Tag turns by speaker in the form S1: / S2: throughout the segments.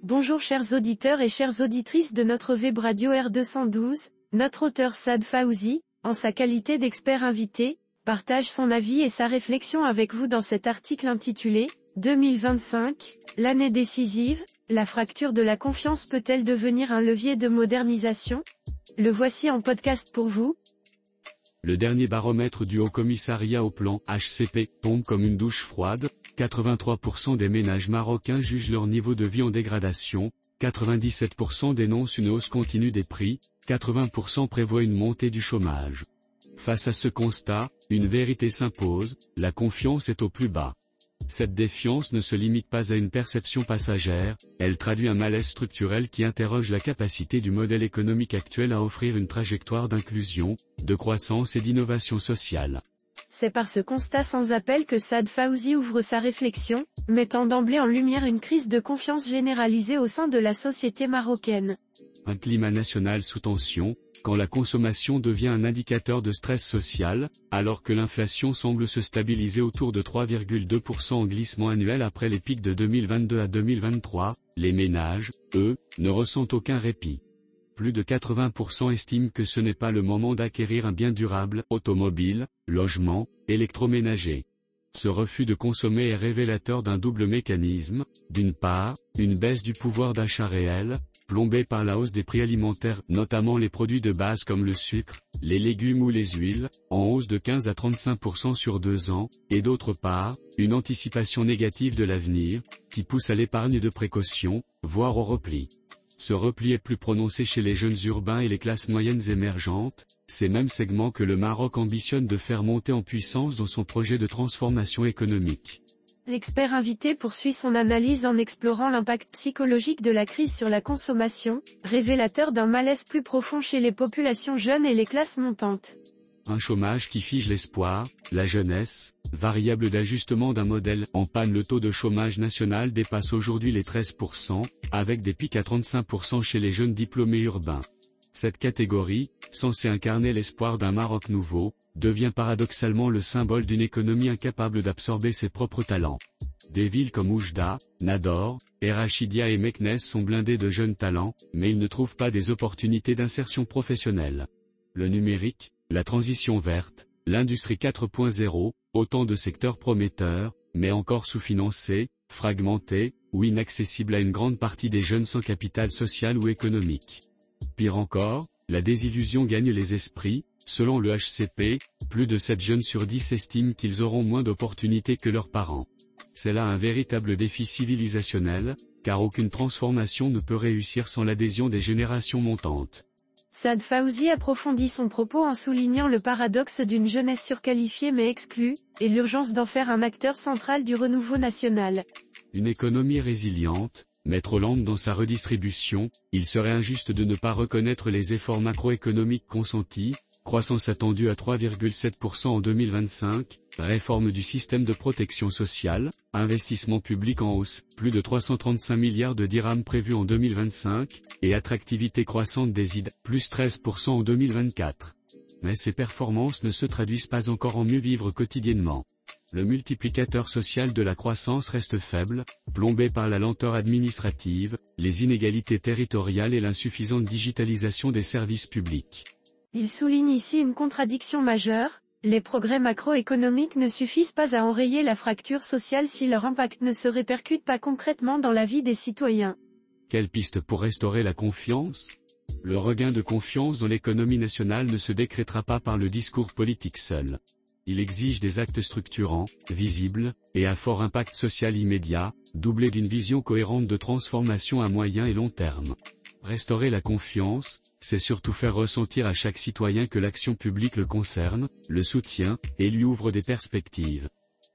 S1: Bonjour chers auditeurs et chères auditrices de notre web radio R212, notre auteur Saad Fawzi, en sa qualité d'expert invité, partage son avis et sa réflexion avec vous dans cet article intitulé « 2025, l'année décisive, la fracture de la confiance peut-elle devenir un levier de modernisation ?» Le voici en podcast pour vous.
S2: Le dernier baromètre du Haut Commissariat au Plan (HCP) tombe comme une douche froide. 83% des ménages marocains jugent leur niveau de vie en dégradation, 97% dénoncent une hausse continue des prix, 80% prévoient une montée du chômage. Face à ce constat, une vérité s'impose, la confiance est au plus bas. Cette défiance ne se limite pas à une perception passagère, elle traduit un malaise structurel qui interroge la capacité du modèle économique actuel à offrir une trajectoire d'inclusion, de croissance et d'innovation sociale.
S1: C'est par ce constat sans appel que Saad Fawzi ouvre sa réflexion, mettant d'emblée en lumière une crise de confiance généralisée au sein de la société marocaine.
S2: Un climat national sous tension, quand la consommation devient un indicateur de stress social, alors que l'inflation semble se stabiliser autour de 3,2% en glissement annuel après les pics de 2022 à 2023, les ménages, eux, ne ressentent aucun répit. Plus de 80% estiment que ce n'est pas le moment d'acquérir un bien durable, automobile, logement, électroménager. Ce refus de consommer est révélateur d'un double mécanisme, d'une part, une baisse du pouvoir d'achat réel, plombée par la hausse des prix alimentaires, notamment les produits de base comme le sucre, les légumes ou les huiles, en hausse de 15 à 35% sur 2 ans, et d'autre part, une anticipation négative de l'avenir, qui pousse à l'épargne de précaution, voire au repli. Ce repli est plus prononcé chez les jeunes urbains et les classes moyennes émergentes, ces mêmes segments que le Maroc ambitionne de faire monter en puissance dans son projet de transformation économique.
S1: L'expert invité poursuit son analyse en explorant l'impact psychologique de la crise sur la consommation, révélateur d'un malaise plus profond chez les populations jeunes et les classes montantes.
S2: Un chômage qui fige l'espoir, la jeunesse, variable d'ajustement d'un modèle en panne. Le taux de chômage national dépasse aujourd'hui les 13%, avec des pics à 35% chez les jeunes diplômés urbains. Cette catégorie, censée incarner l'espoir d'un Maroc nouveau, devient paradoxalement le symbole d'une économie incapable d'absorber ses propres talents. Des villes comme Oujda, Nador, Erachidia et Meknès sont blindées de jeunes talents, mais ils ne trouvent pas des opportunités d'insertion professionnelle. Le numérique, la transition verte, l'industrie 4.0, autant de secteurs prometteurs, mais encore sous-financés, fragmentés, ou inaccessibles à une grande partie des jeunes sans capital social ou économique. Pire encore, la désillusion gagne les esprits. Selon le HCP, plus de 7 jeunes sur 10 estiment qu'ils auront moins d'opportunités que leurs parents. C'est là un véritable défi civilisationnel, car aucune transformation ne peut réussir sans l'adhésion des générations montantes.
S1: Saad Fawzi approfondit son propos en soulignant le paradoxe d'une jeunesse surqualifiée mais exclue, et l'urgence d'en faire un acteur central du renouveau national.
S2: Une économie résiliente, mais trop lente dans sa redistribution, il serait injuste de ne pas reconnaître les efforts macroéconomiques consentis, croissance attendue à 3,7% en 2025, réforme du système de protection sociale, investissement public en hausse, plus de 335 milliards de dirhams prévus en 2025, et attractivité croissante des ID, plus 13% en 2024. Mais ces performances ne se traduisent pas encore en mieux vivre quotidiennement. Le multiplicateur social de la croissance reste faible, plombé par la lenteur administrative, les inégalités territoriales et l'insuffisante digitalisation des services publics.
S1: Il souligne ici une contradiction majeure, les progrès macroéconomiques ne suffisent pas à enrayer la fracture sociale si leur impact ne se répercute pas concrètement dans la vie des citoyens.
S2: Quelle piste pour restaurer la confiance ? Le regain de confiance dans l'économie nationale ne se décrétera pas par le discours politique seul. Il exige des actes structurants, visibles, et à fort impact social immédiat, doublés d'une vision cohérente de transformation à moyen et long terme. Restaurer la confiance, c'est surtout faire ressentir à chaque citoyen que l'action publique le concerne, le soutient, et lui ouvre des perspectives.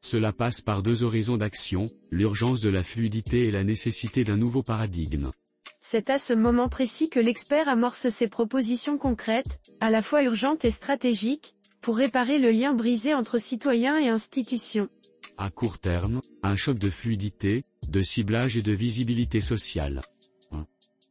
S2: Cela passe par 2 horizons d'action, l'urgence de la fluidité et la nécessité d'un nouveau paradigme.
S1: C'est à ce moment précis que l'expert amorce ses propositions concrètes, à la fois urgentes et stratégiques, pour réparer le lien brisé entre citoyens et institutions.
S2: À court terme, un choc de fluidité, de ciblage et de visibilité sociale.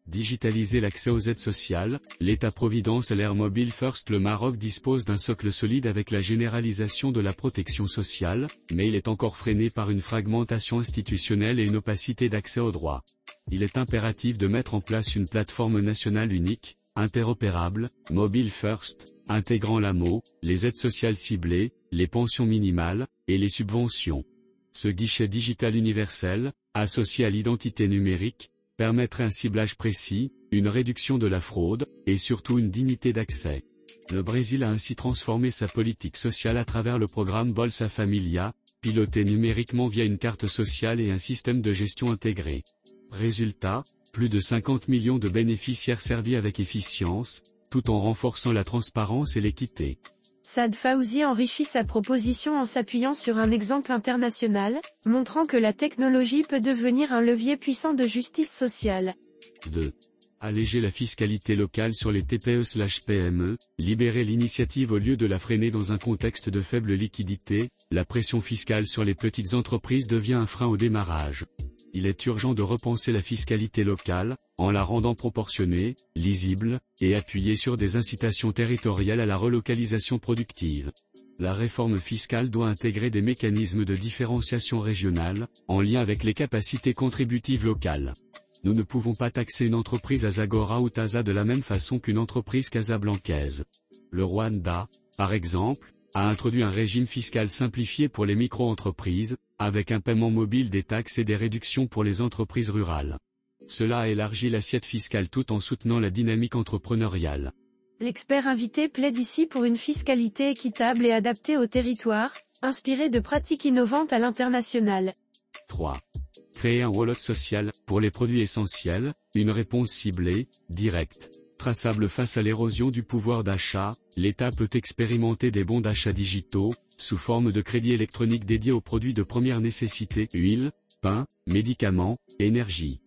S2: Digitaliser l'accès aux aides sociales, l'État-providence et l'ère mobile first. Le Maroc dispose d'un socle solide avec la généralisation de la protection sociale, mais il est encore freiné par une fragmentation institutionnelle et une opacité d'accès aux droits. Il est impératif de mettre en place une plateforme nationale unique, interopérable, mobile first, intégrant l'AMO, les aides sociales ciblées, les pensions minimales, et les subventions. Ce guichet digital universel, associé à l'identité numérique, permettrait un ciblage précis, une réduction de la fraude, et surtout une dignité d'accès. Le Brésil a ainsi transformé sa politique sociale à travers le programme Bolsa Familia, piloté numériquement via une carte sociale et un système de gestion intégré. Résultat, plus de 50 millions de bénéficiaires servis avec efficience, tout en renforçant la transparence et l'équité.
S1: Saad Fawzi enrichit sa proposition en s'appuyant sur un exemple international, montrant que la technologie peut devenir un levier puissant de justice sociale.
S2: 2. Alléger la fiscalité locale sur les TPE/PME, libérer l'initiative au lieu de la freiner dans un contexte de faible liquidité, la pression fiscale sur les petites entreprises devient un frein au démarrage. Il est urgent de repenser la fiscalité locale, en la rendant proportionnée, lisible, et appuyée sur des incitations territoriales à la relocalisation productive. La réforme fiscale doit intégrer des mécanismes de différenciation régionale, en lien avec les capacités contributives locales. Nous ne pouvons pas taxer une entreprise Azagora ou Taza de la même façon qu'une entreprise casablancaise. Le Rwanda, par exemple, a introduit un régime fiscal simplifié pour les micro-entreprises, avec un paiement mobile des taxes et des réductions pour les entreprises rurales. Cela a élargi l'assiette fiscale tout en soutenant la dynamique entrepreneuriale.
S1: L'expert invité plaide ici pour une fiscalité équitable et adaptée au territoire, inspirée de pratiques innovantes à l'international.
S2: 3. Créer un wallet social, pour les produits essentiels, une réponse ciblée, directe, traçable face à l'érosion du pouvoir d'achat. L'État peut expérimenter des bons d'achat digitaux, sous forme de crédits électroniques dédiés aux produits de première nécessité, huile, pain, médicaments, énergie.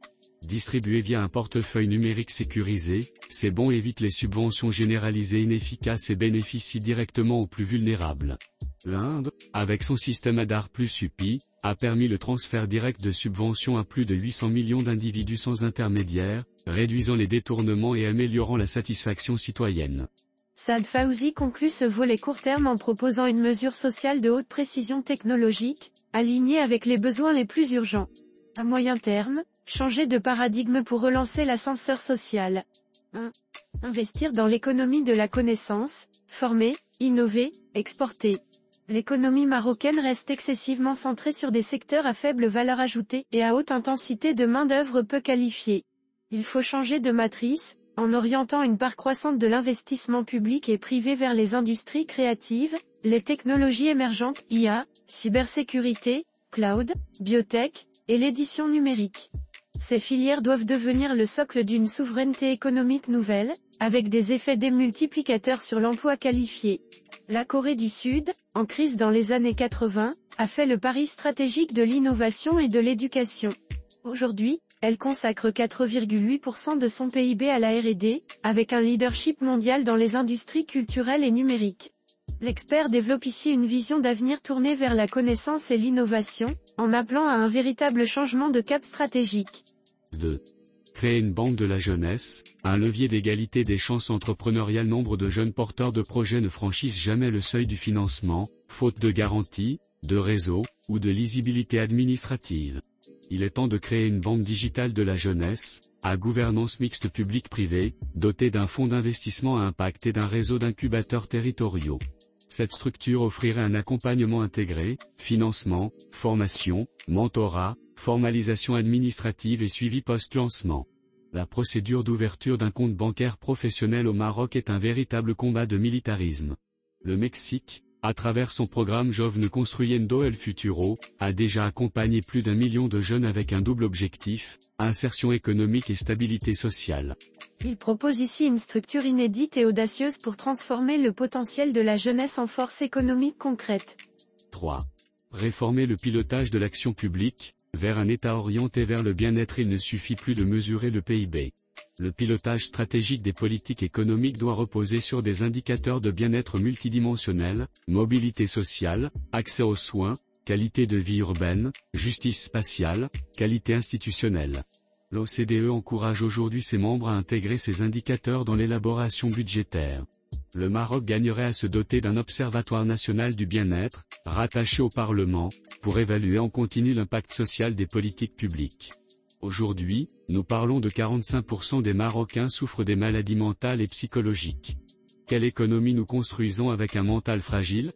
S2: Distribués via un portefeuille numérique sécurisé, ces bons évitent les subventions généralisées inefficaces et bénéficient directement aux plus vulnérables. L'Inde, avec son système Aadhaar plus UPI, a permis le transfert direct de subventions à plus de 800 millions d'individus sans intermédiaire, réduisant les détournements et améliorant la satisfaction citoyenne.
S1: Saad Fawzi conclut ce volet court terme en proposant une mesure sociale de haute précision technologique, alignée avec les besoins les plus urgents. À moyen terme, changer de paradigme pour relancer l'ascenseur social. 1. Investir dans l'économie de la connaissance, former, innover, exporter. L'économie marocaine reste excessivement centrée sur des secteurs à faible valeur ajoutée et à haute intensité de main-d'œuvre peu qualifiée. Il faut changer de matrice, en orientant une part croissante de l'investissement public et privé vers les industries créatives, les technologies émergentes, IA, cybersécurité, cloud, biotech, et l'édition numérique. Ces filières doivent devenir le socle d'une souveraineté économique nouvelle, avec des effets démultiplicateurs sur l'emploi qualifié. La Corée du Sud, en crise dans les années 80, a fait le pari stratégique de l'innovation et de l'éducation. Aujourd'hui, elle consacre 4,8% de son PIB à la R&D, avec un leadership mondial dans les industries culturelles et numériques. L'expert développe ici une vision d'avenir tournée vers la connaissance et l'innovation, en appelant à un véritable changement de cap stratégique.
S2: 2. Créer une banque de la jeunesse, un levier d'égalité des chances entrepreneuriales. Nombre de jeunes porteurs de projets ne franchissent jamais le seuil du financement, faute de garantie, de réseau, ou de lisibilité administrative. Il est temps de créer une banque digitale de la jeunesse, à gouvernance mixte publique-privée, dotée d'un fonds d'investissement à impact et d'un réseau d'incubateurs territoriaux. Cette structure offrirait un accompagnement intégré, financement, formation, mentorat, formalisation administrative et suivi post-lancement. La procédure d'ouverture d'un compte bancaire professionnel au Maroc est un véritable combat de militarisme. Le Mexique, à travers son programme Jovem Construyendo el Futuro, a déjà accompagné plus d'1 million de jeunes avec un double objectif, insertion économique et stabilité sociale.
S1: Il propose ici une structure inédite et audacieuse pour transformer le potentiel de la jeunesse en force économique concrète.
S2: 3. Réformer le pilotage de l'action publique, vers un État orienté vers le bien-être. Il ne suffit plus de mesurer le PIB. Le pilotage stratégique des politiques économiques doit reposer sur des indicateurs de bien-être multidimensionnels, mobilité sociale, accès aux soins, qualité de vie urbaine, justice spatiale, qualité institutionnelle. L'OCDE encourage aujourd'hui ses membres à intégrer ces indicateurs dans l'élaboration budgétaire. Le Maroc gagnerait à se doter d'un observatoire national du bien-être, rattaché au Parlement, pour évaluer en continu l'impact social des politiques publiques. Aujourd'hui, nous parlons de 45% des Marocains souffrent des maladies mentales et psychologiques. Quelle économie nous construisons avec un mental fragile?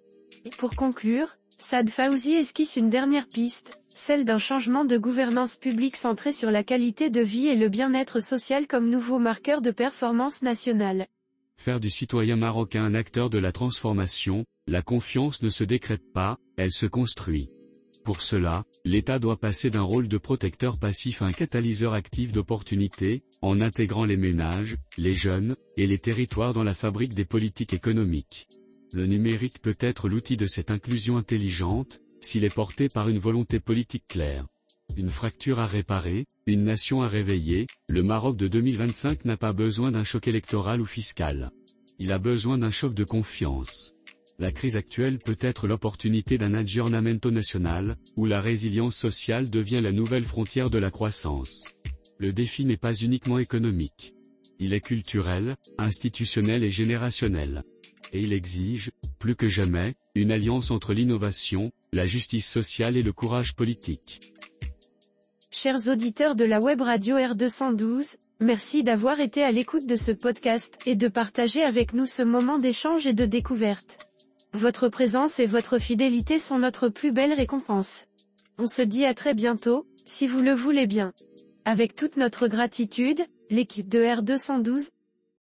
S1: Pour conclure, Saad Fawzi esquisse une dernière piste, celle d'un changement de gouvernance publique centré sur la qualité de vie et le bien-être social comme nouveau marqueur de performance nationale.
S2: Faire du citoyen marocain un acteur de la transformation, la confiance ne se décrète pas, elle se construit. Pour cela, l'État doit passer d'un rôle de protecteur passif à un catalyseur actif d'opportunités, en intégrant les ménages, les jeunes, et les territoires dans la fabrique des politiques économiques. Le numérique peut être l'outil de cette inclusion intelligente, s'il est porté par une volonté politique claire. Une fracture à réparer, une nation à réveiller, le Maroc de 2025 n'a pas besoin d'un choc électoral ou fiscal. Il a besoin d'un choc de confiance. La crise actuelle peut être l'opportunité d'un aggiornamento national, où la résilience sociale devient la nouvelle frontière de la croissance. Le défi n'est pas uniquement économique. Il est culturel, institutionnel et générationnel. Et il exige, plus que jamais, une alliance entre l'innovation, la justice sociale et le courage politique.
S1: Chers auditeurs de la web radio R212, merci d'avoir été à l'écoute de ce podcast et de partager avec nous ce moment d'échange et de découverte. Votre présence et votre fidélité sont notre plus belle récompense. On se dit à très bientôt, si vous le voulez bien. Avec toute notre gratitude, l'équipe de R212.